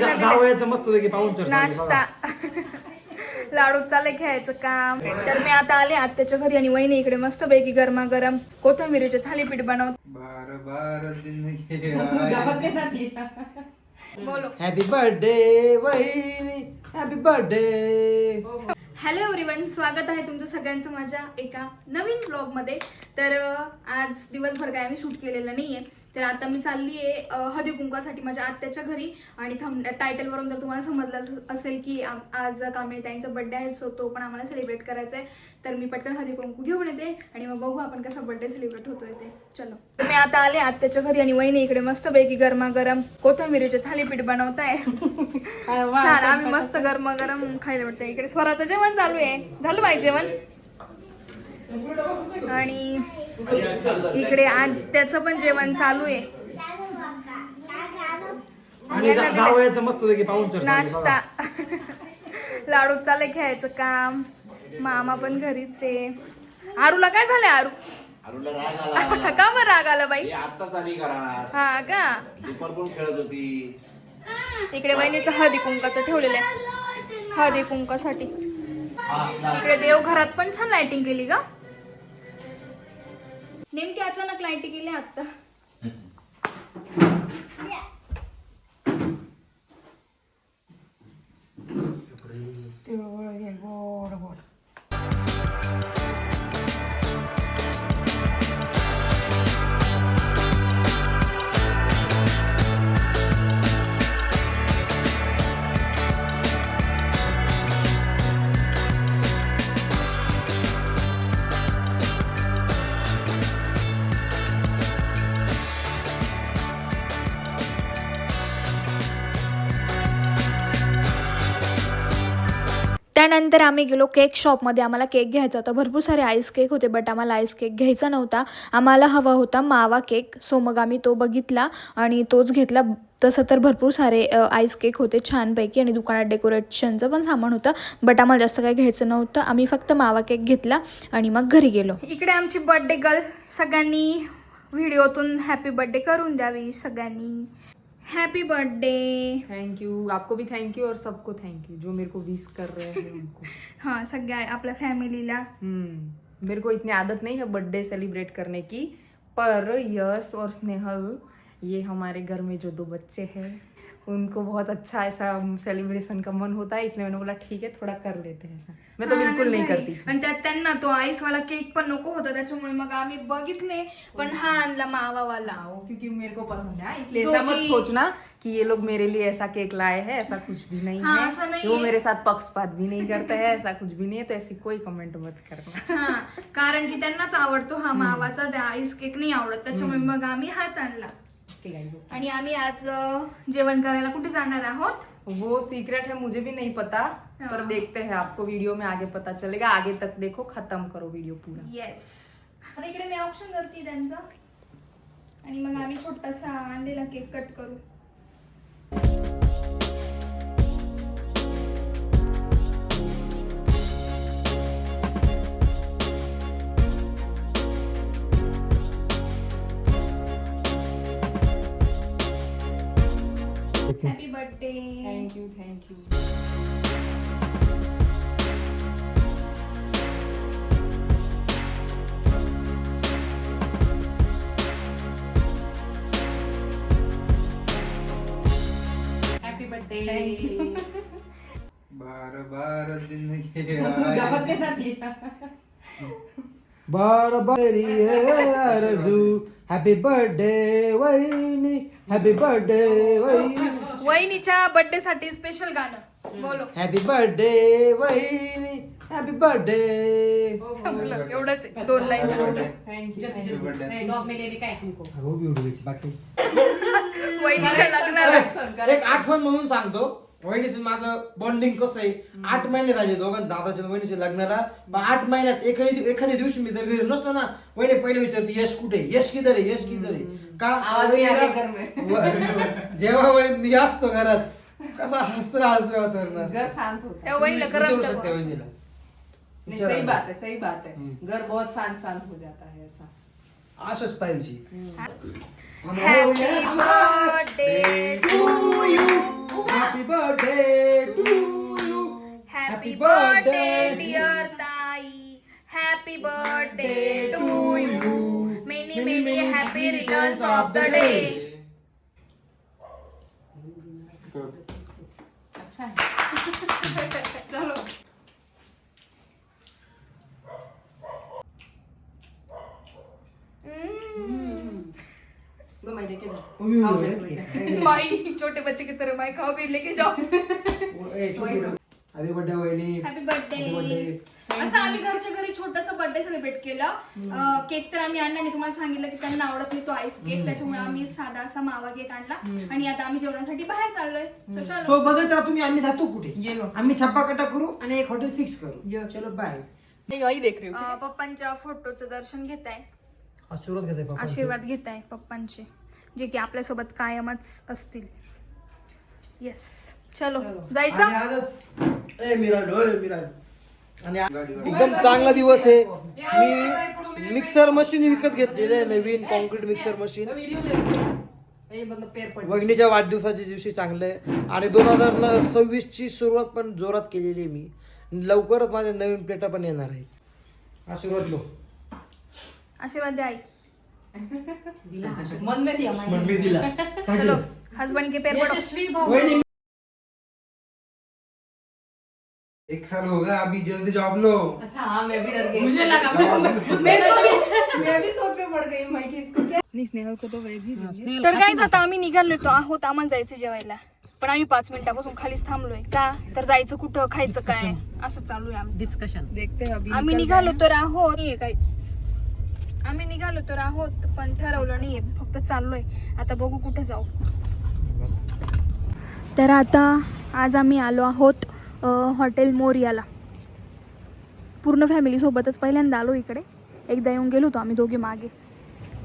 जावयाचं मस्त पैकी पाहून नाश्ता लाडू चालले खेळायचं काम. तर मी आता आले आत्याच्या घरी आणि वहिनी इकडे मस्त पैकी गरमागरम कोथिंबीरीचे थालीपीठ बनवत. बोलो हॅपी बर्थडे वहिनी, हॅपी बर्थडे. हॅलो एव्हरीवन, स्वागत आहे तुमचं सगळ्यांचं माझ्या एका नवीन ब्लॉग मध्ये. तर आज दिवसभर काय आम्ही शूट केलेलं नाहीये. तर आता मी चालली आहे हळदी कुंकवासाठी माझ्या आत्याच्या घरी. आणि टायटल वरून जर तुम्हाला समजलं असेल की आज कामिनी ताईंचा बर्थडे आहे, सो तो पण आम्हाला सेलिब्रेट करायचा आहे. तर मी पटकन हळदी कुंकू घेऊन येते आणि मग बघू आपण कसा बर्थडे सेलिब्रेट होतोय ते. चलो, तर मी आता आले आत्याच्या घरी आणि वहिनी इकडे मस्त पैकी गरमागरम कोथिंबीरीचे थालीपीठ बनवताय. छान, आम्ही मस्त गरमागरम खायला वाटतं. इकडे स्वराचं जेवण चालू आहे. झालं पाहिजे जेवण. आणि इकडे त्याचं पण जेवण चालू आहे. मस्त पैकी पाहून नाश्ता लाडू चालले खेळायचं काम. मामा पण घरीच आहे. आरूला काय झालंय? आरूला राग आला. का बरं राग आला बाई? आत्ताच आली घरात. हा का? दुपार पण खेळत होती. इकडे वहिनीचं हळदी कुंकाचं ठेवलेलं आहे हळदी कुंकासाठी. इकडे देवघरात पण छान लाइटिंग केली का? नेमकी अचानक लाइटिंग केली आता. त्यानंतर आम्ही गेलो केक शॉपमध्ये. आम्हाला केक घ्यायचा होता. भरपूर सारे आईस केक होते, बट आम्हाला आईस केक घ्यायचा नव्हता. आम्हाला हवा होता मावा केक. सो मग आम्ही तो बघितला आणि तोच घेतला. तसं तर भरपूर सारे आईस केक होते छानपैकी आणि दुकानात डेकोरेशनचं पण सामान होतं, बट आम्हाला जास्त काही घ्यायचं नव्हतं. आम्ही फक्त मावा केक घेतला आणि मग घरी गेलो. इकडे आमची बर्थडे गर्ल. सगळ्यांनी व्हिडिओतून हॅपी बर्थडे करून द्यावी सगळ्यांनी. Happy birthday. थैंक यू, आपको भी थैंक यू और सबको थैंक यू जो मेरे को विश कर रहे हैं उनको. हाँ, सगळ्या आपल्या फॅमिलीला. मेरे को इतनी आदत नहीं है बर्थडे सेलिब्रेट करने की, पर यश और स्नेहल, ये हमारे घर में जो 2 बच्चे हैं, उनको बहुत अच्छा ऐसा सेलिब्रेशन का मन होता है, इसलिए मैंने बोला ठीक है थोड़ा कर लेते हैं ऐसा. मैं तो बिल्कुल नहीं करती. आणि त्यात त्यांना तो आईसवाला केक पण नको होता, त्याच्यामुळे मग आम्ही बघितले पण हा आणला मावावाला. क्योंकि मेरे को पसंद है, इसलिए ऐसा मत सोचना कि ये लोग मेरे लिए ऐसा केक लाए हैं. ऐसा कुछ भी नहीं हाँ, है. ऐसा नहीं वो है. मेरे साथ पक्षपात भी नहीं करते हैं. ऐसा कुछ भी नहीं है, तो ऐसी कोई कमेंट मत करना. हा, कारण की त्यांनाच आवडतो हा मावाचा, त्या आईस केक नाही आवडत, त्याच्यामुळे मग आम्ही हाच आणला. आणि आम्ही आज जेवण करायला कुठे जाणार आहोत वो सीक्रेट है, मुझे भी नहीं पता. पर देखते हैं, आपको वीडियो में आगे पता चलेगा. आगे तक देखो, खत्म करो वीडियो पूरा. येस. आता इकडे मी ऑप्शन करते त्यांचं आणि मग आम्ही छोटासा आणलेला केक कट करू. Happy birthday. Thank you, thank you. Happy birthday. बार जिंदगी बार बारी आरज़ू. हॅपी बर्थडे वहिनी, हॅपी बर्थडे वहिनी. वहिनीच्या बर्थडे साठी स्पेशल गाणं बोलो. हॅपी बर्थडे वहिनी, हॅपी बर्थडे. संपलं, एवढंच आहे. 2 लाईन. Thank you. बाकी वहिनीच्या लग्नाला एक आठवण म्हणून सांगतो. वहिनीचं माझं बॉन्डिंग कसं आहे. 8 महिने झाले दोघांचं, दादाच्या वहिनीच्या लग्नाला. 8 महिन्यात एखाद्या दिवशी मी जर घरी नसलो ना, वहिनी पहिले विचारते यश कुठे, यश किधर आहे, यश किधर आहे. का जेव्हा वहिनी असतो घरात, कसा हसरा वातावरण घर शांत होता. त्या वहिनीला करमत बस. वहिनीला नहीं, सही बात है, सही बात है. घर बहुत शांत शांत हो जाता है ऐसा. असंच पाहिजे. Happy birthday to you. Happy birthday dear ताई. Happy birthday to you. Many many happy returns of the day. अच्छा है. चलो. दो मैं लेके जाऊं. माई छोटे बच्चे की तरह माई खाओ भी लेके जाओ. हॅपी बर्थडे वहिनी. Happy Happy birthday. birthday. असं आम्ही घरच्या घरी छोटस बर्थडे सेलिब्रेट केलं. केक तर आम्ही आणला नाही, तुम्हाला सांगितलं की त्यांना आवडत नाही तो आईस केक, त्याच्यामुळे आम्ही साधा असा मावा केक आणला. आणि आता आम्ही जेवणासाठी बाहेर चाललोय. So चलो. सो बघत राहा तुम्ही, आम्ही जातो कुठे. ये लो. आम्ही छप्पाकटा करू आणि एक हॉटेल फिक्स करू. Yes. चलो बाय. नहीं वही देख रही हूँ. पप्पांच्या फोटोचं दर्शन घेताय, आशीर्वाद घेते पप्पा. आशीर्वाद घेताय पप्पांचे, जे की आपल्यासोबत कायमच असतील. येस. चलो जायचं. आणि आजच मिराज आणि एकदम चांगला दिवस आहे. मी मिक्सर मशीन विकत घेतलेलं आहे, नवीन कॉन्क्रीट मिक्सर मशीन. ये मतलब पैर पड़. वहिनीच्या वाढदिवसाच्या दिवशी चांगलं आहे. आणि 2026 ची सुरुवात पण जोरात केलेली आहे मी. लवकरच माझ्या नवीन प्लेटा पण येणार आहेत. आशीर्वाद लो. आशीर्वाद द्या आई. मन में दिया मन मी दिला. चलो हस्बैंड के पैर पड़ो. यशस्वी भाऊ. वहिनी 1 साल होगा अभी, जल्दी जॉब लो. अच्छा हाँ मैं भी डर गई. मुझे लगा मैं भी सोच में पड़ गई मैं कि इसको क्या. नहीं स्नेहल को तो वेज ही देंगे. तर काय आता आम्ही निघालो आहोत, आम्हाला जायचं जेवायला, पण आम्ही 5 मिनिटापासून खालीच थांबलोय. का तर जायचं कुठं, खायचं काय, असं चालू आहे आमचं. डिस्कशन देखते हैं अभी. आम्ही निघालो तर आहोत. नाहीये काय, आम्ही निघालो तर आहोत पण ठरवलं नाहीये, फक्त चाललोय. आता बघू कुठे जाऊ. तर आता आज आम्ही आलो आहोत हॉटेल मोरियाला. पूर्ण फॅमिली सोबतच पहिल्यांदा आलो इकडे. एकदा येऊन गेलो होतो आम्ही दोघे मागे,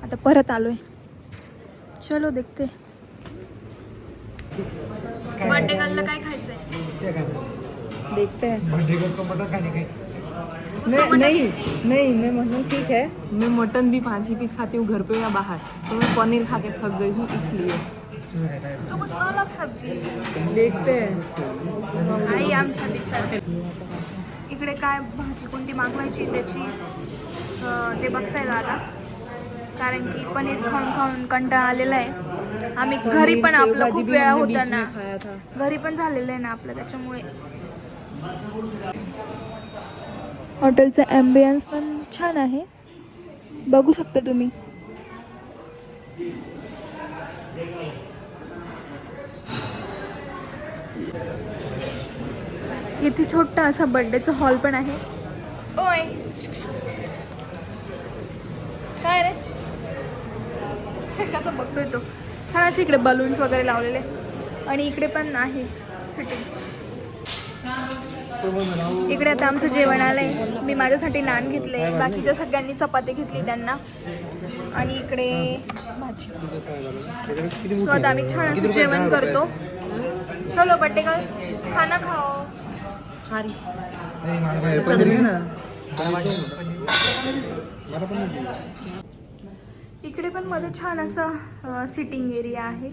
आता परत आलोय. चलो देखते. बर्थडे गर्लला काय खायचंय? देखते हैं. बर्थडे गर्ल को मटन खाने का है. नहीं मैं मटन ठीक है. मैं मटन भी 5 ही पीस खाती हूँ घर पे या बाहर. तो मैं पनीर खा के थक गई हूँ इसलिए. तो कुछ अलग सब्जी. देखते हैं. आई आमच्या बिचार. इकडे काय भाजी कोणती मागवायची त्याची ते बघताय दादा, कारण की पनीर खाऊन खाऊन कंटाळा आलेला आहे. आम्ही घरी पण आपलं खूप वेळा होता ना, घरी पण झालेलं आहे ना आपलं, त्याच्यामुळे. हॉटेलचा ॲम्बियन्स पण छान आहे, बघू शकता तुम्ही. इथे छोटा असा बर्थडेचा हॉल पण आहे. ओय काय रे कसं बघतोय तो. छान असे इकडे बलून्स वगैरे लावलेले, आणि इकडे पण आहे सिटिंग. इकडे आता आमचं जेवण आलंय. मी माझ्यासाठी नान घेतले, बाकीच्या सगळ्यांनी चपाती घेतली त्यांना, आणि इकडे भाजी. सो आता आम्ही छान असं जेवण करतो. चलो बर्थडे गर्ल खाना खाओ. इकडे पण मध्ये छान असा सिटिंग एरिया आहे.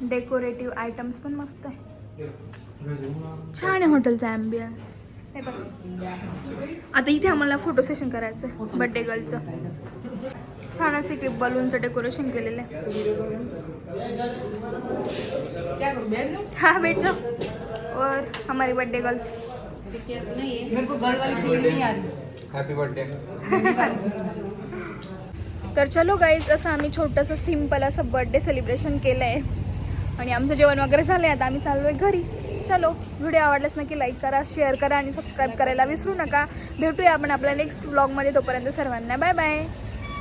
डेकोरेटिव्ह आयटम्स पण मस्त आहे. छान आहे हॉटेलचा ॲम्बियन्स. हे बघ, आता इथे आम्हाला फोटो सेशन करायचं आहे बर्थडे गर्लचं. छान असं इकडे बलूनचं डेकोरेशन केलेलं आहे. हाँ बैठ जाओ. और हमारी बर्थडे गर्ल. मेरे को घर वाली फीलिंग नहीं आ रही. Happy birthday. तर चलो गाईज, असं आम्ही छोटंसं सिम्पल असं बर्थडे सेलिब्रेशन केलं आहे, आणि आमचं जेवण वगैरे झालं आहे. आता आम्ही चाललो आहे घरी. चलो, व्हिडिओ आवडल्यास नक्की लाईक करा, शेअर करा आणि सबस्क्राईब करायला विसरू नका. भेटूया आपण आपल्या नेक्स्ट व्लॉगमध्ये. तोपर्यंत सर्वांना बाय बाय.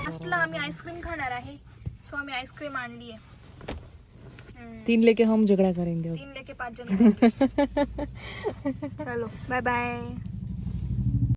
लास्टला आम्ही आईस्क्रीम खाणार आहे, सो आम्ही आईस्क्रीम आणली आहे. 3 लेके हम झगड़ा करेंगे. 3 लेके 5 जन. चलो बाय बाय.